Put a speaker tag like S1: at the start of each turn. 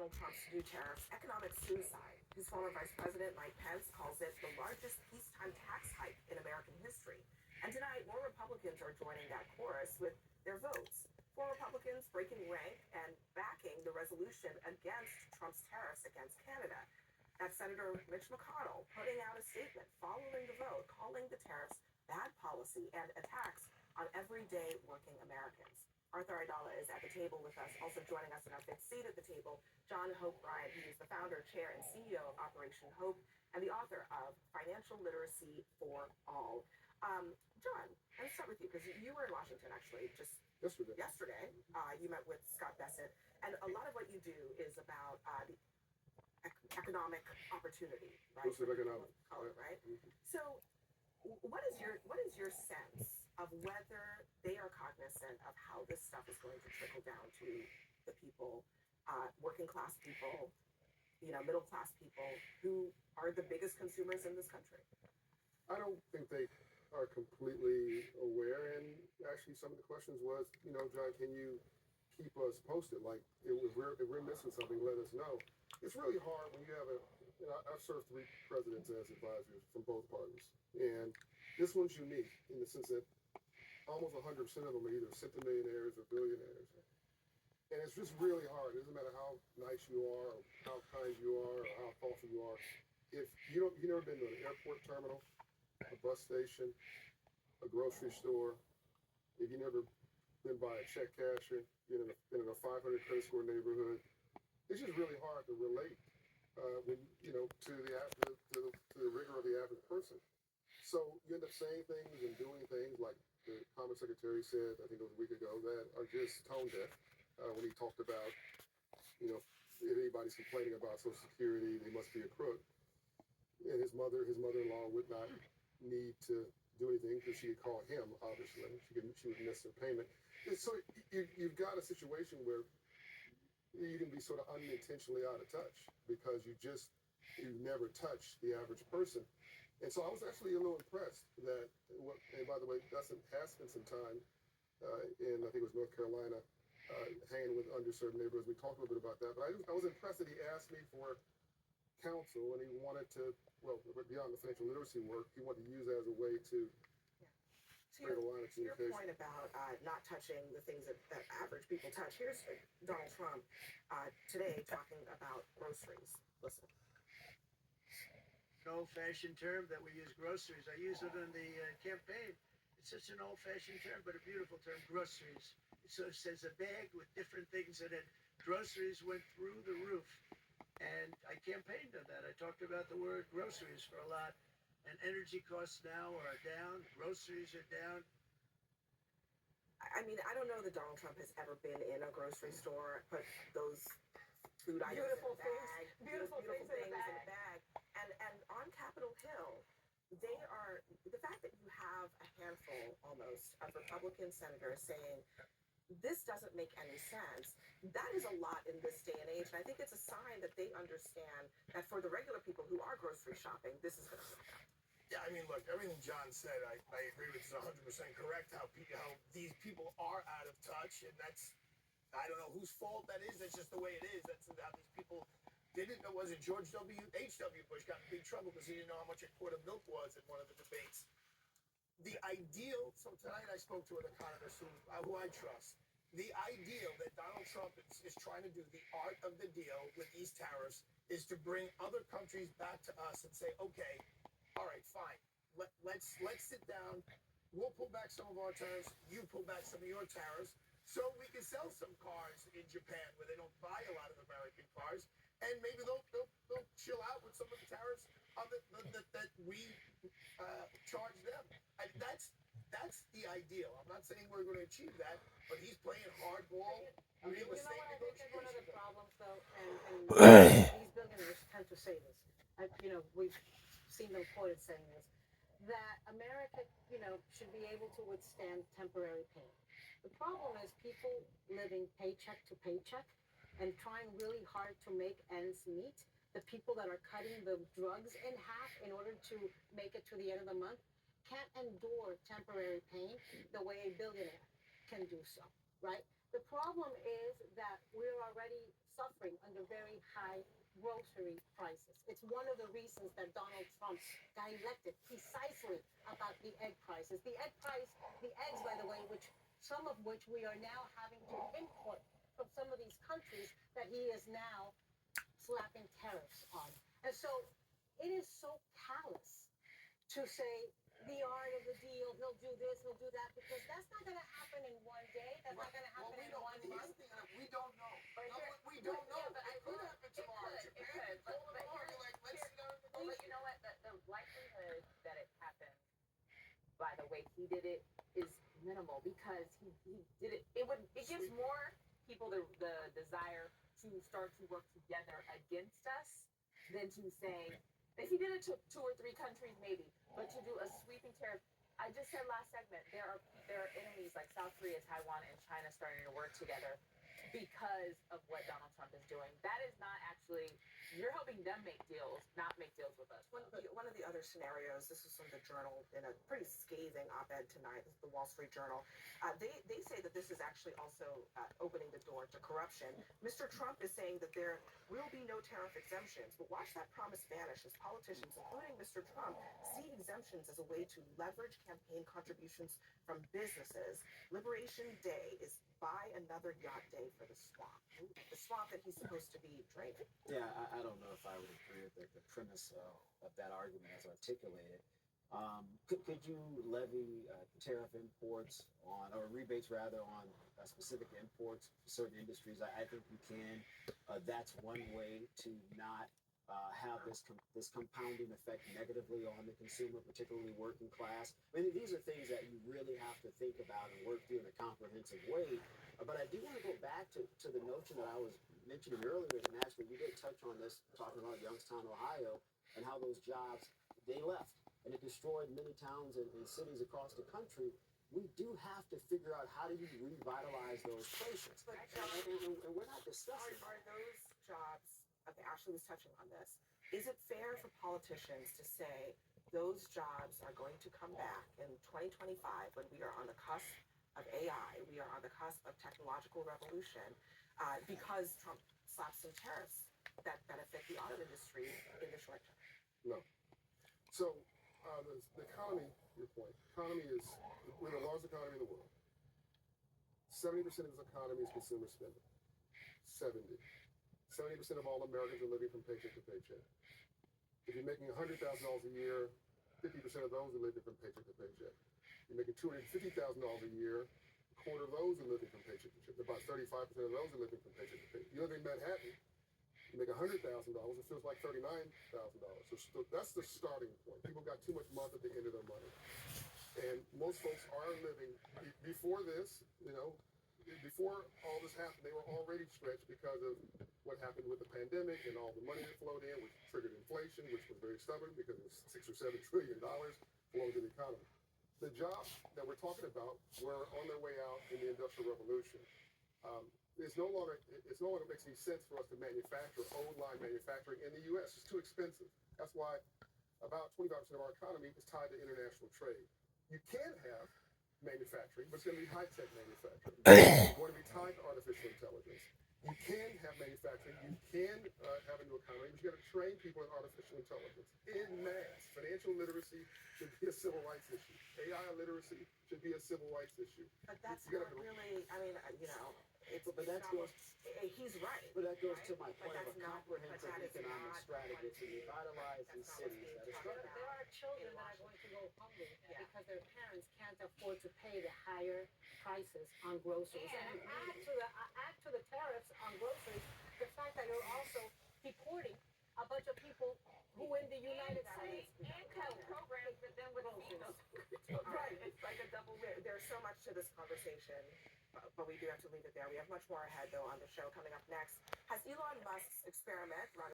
S1: Donald Trump's new tariffs economic suicide. His former Vice President Mike Pence calls it the largest peacetime tax hike in American history. And tonight, more Republicans are joining that chorus with their votes. Four Republicans breaking rank and backing the resolution against Trump's tariffs against Canada. That's Senator Mitch McConnell putting out a statement following the vote, calling the tariffs bad policy and attacks on everyday working Americans. Arthur Aidala is at the table with us. Also joining us in our fifth seat at the table, John Hope Bryant. He is the founder, chair, and CEO of Operation Hope and the author of Financial Literacy for All. John, let's start with you because you were in Washington actually just yesterday. You met with Scott Bessent, and a lot of what you do is about the economic opportunity, right?
S2: Inclusive economic,
S1: right? Mm-hmm. So, what is your sense of whether they are cognizant of how this stuff is going to trickle down to the people, working class people, middle class people who are the biggest consumers in this country?
S2: I don't think they are completely aware. And actually, some of the questions was, John, can you keep us posted? Like, if we're missing something, let us know. It's really hard when you have I've served 3 presidents as advisors from both parties. And this one's unique in the sense that almost 100% of them are either centimillionaires or billionaires. And it's just really hard. It doesn't matter how nice you are, or how kind you are, or how thoughtful you are. If you've never been to an airport terminal, a bus station, a grocery store, if you've never been by a check casher, been in a 500 credit score neighborhood, it's just really hard to relate to the rigor of the average person. So you end up saying things and doing things like the Commerce Secretary said, I think it was a week ago, that are just tone deaf when he talked about, if anybody's complaining about Social Security, they must be a crook. And his mother-in-law would not need to do anything because she could call him, obviously. She would miss her payment. And so you've got a situation where you can be sort of unintentionally out of touch because you've never touched the average person. And so I was actually a little impressed that, and by the way, Dustin has spent some time in, I think it was North Carolina, hanging with underserved neighborhoods. We talked a little bit about that, but I was impressed that he asked me for counsel and he wanted to, beyond the financial literacy work, he wanted to use that as a way to create a line of communication.
S1: Your point about not touching the things that average people touch. Here's Donald Trump today talking about groceries. Listen.
S3: An old-fashioned term that we use, groceries. I use it in the campaign. It's such an old-fashioned term, but a beautiful term, groceries. So it says a bag with different things in it. Groceries went through the roof. And I campaigned on that. I talked about the word groceries for a lot. And energy costs now are down. Groceries are down.
S1: I mean, I don't know that Donald Trump has ever been in a grocery store, put those food items in a bag. Beautiful things in a bag. And on Capitol Hill, the fact that you have a handful almost of Republican senators saying, this doesn't make any sense. That is a lot in this day and age. And I think it's a sign that they understand that for the regular people who are grocery shopping, this is going to suck up.
S4: Yeah, I mean, look, everything John said, I agree with. It's 100% correct how these people are out of touch. And I don't know whose fault that is. That's just the way it is. That's how these people didn't know. Was it George H.W. Bush got in big trouble because he didn't know how much a quart of milk was in one of the debates. The ideal, so tonight I spoke to an economist who I trust. The ideal that Donald Trump is trying to do, the art of the deal with these tariffs, is to bring other countries back to us and say, okay, all right, fine. Let's sit down. We'll pull back some of our tariffs. You pull back some of your tariffs. So we can sell some cars in Japan where they don't buy a lot of American cars. And maybe they'll chill out with some of the tariffs that we charge them. And that's the ideal. I'm not saying we're going to achieve that, but he's playing hardball real estate negotiation.
S5: One of the problems, though, and these billionaires tend to say this. We've seen them quoted saying this, that America, should be able to withstand temporary pain. The problem is people living paycheck to paycheck and trying really hard to make ends meet. The people that are cutting the drugs in half in order to make it to the end of the month can't endure temporary pain the way a billionaire can do so, right? The problem is that we're already suffering under very high grocery prices. It's one of the reasons that Donald Trump got elected, precisely about the egg prices. The eggs, by the way, some of which we are now having to import from some of these countries that he is now slapping tariffs on. And so it is so callous to say the art of the deal, he'll do this, he'll do that, because that's not going to happen in one day. That's not going to happen in 1 month.
S4: We don't know.
S6: But
S4: No,
S6: here-
S4: we don't know.
S6: yeah, but
S4: It could happen tomorrow.
S6: It could. But
S4: Tomorrow, you're like, let's sit down and
S6: well,
S4: negotiate.
S6: you know what? The likelihood that it happened by the way he did it is minimal because he did it. It gives more people the desire to start to work together against us than to say, if he did it to 2 or 3 countries, maybe, but to do a sweeping tariff. I just said last segment, there are enemies like South Korea, Taiwan, and China starting to work together because of what Donald Trump is doing. That is not actually, you're helping them make deals, not make deals with us.
S1: One of the other scenarios, this is from the Journal in a pretty scathing op-ed tonight, this is the Wall Street Journal. They say that this is actually also opening the door to corruption. Mr. Trump is saying that there will be no tariff exemptions, but watch that promise vanish as politicians, including Mr. Trump, see exemptions as a way to leverage campaign contributions from businesses. Liberation Day is buy another yacht day for the swamp that he's supposed to be draining.
S7: Yeah, I don't know if I would agree with the premise of that argument as articulated. Could you levy tariff imports on, or rebates rather, on specific imports for certain industries? I think you can. That's one way to not have this compounding effect negatively on the consumer, particularly working class. I mean, these are things that you really have to think about and work through in a comprehensive way. But I do want to go back to the notion that I was mentioning earlier, and actually you did touch on this, talking about Youngstown, Ohio, and how those jobs, they left, and it destroyed many towns and cities across the country. We do have to figure out how do you revitalize those places.
S1: But
S7: And we're not discussing
S1: are those jobs, okay, Ashley was touching on this, is it fair for politicians to say those jobs are going to come back in 2025 when we are on the cusp of AI, we are on the cusp of technological revolution, because Trump slapped some tariffs that benefit the auto industry in the short term?
S2: No. So the economy, your point, economy is, we're the largest economy in the world. 70% of this economy is consumer spending. 70% of all Americans are living from paycheck to paycheck. If you're making $100,000 a year, 50% of those are living from paycheck to paycheck. You're making $250,000 a year, a quarter of those are living from paycheck to paycheck. About 35% of those are living from paycheck to paycheck. You live in Manhattan, you make $100,000, it feels like $39,000. So that's the starting point. People got too much month at the end of their money. And most folks are living, before this, before all this happened, they were already stretched because of what happened with the pandemic and all the money that flowed in, which triggered inflation, which was very stubborn because it was $6 or $7 trillion flowing to the economy. The jobs that we're talking about were on their way out in the Industrial Revolution. It no longer makes any sense for us to manufacture old line manufacturing in the U.S. It's too expensive. That's why about 25% of our economy is tied to international trade. You can have manufacturing, but it's going to be high-tech manufacturing. It's going to be tied to artificial intelligence. You can have manufacturing, you can have a new economy, but you got to train people in artificial intelligence in mass. Financial literacy should be a civil rights issue. AI literacy should be a civil rights issue.
S1: But that's
S2: You
S1: not
S2: gotta-
S1: really, I mean,
S7: But that goes.
S1: he's right.
S7: But that goes to
S1: right?
S7: my
S1: But
S7: point of
S1: that's
S7: a
S1: not-
S7: comprehensive
S1: but that is
S7: economic
S1: not
S7: strategy
S1: what
S7: to
S1: is-
S7: revitalize
S1: that's
S7: these
S1: not what's
S7: cities
S1: being
S7: that are
S1: talked
S7: struggling.
S1: about.
S5: There are children that are going to go hungry because their parents can't afford to pay the higher prices on groceries. And add to the tariffs on groceries the fact that you're also deporting a bunch of people who in the United States
S6: And cutting programs that then would feed those
S1: Right.
S6: It's like a double win.
S1: There's so much to this conversation, but we do have to leave it there. We have much more ahead, though, on the show coming up next. Has Elon Musk's experiment run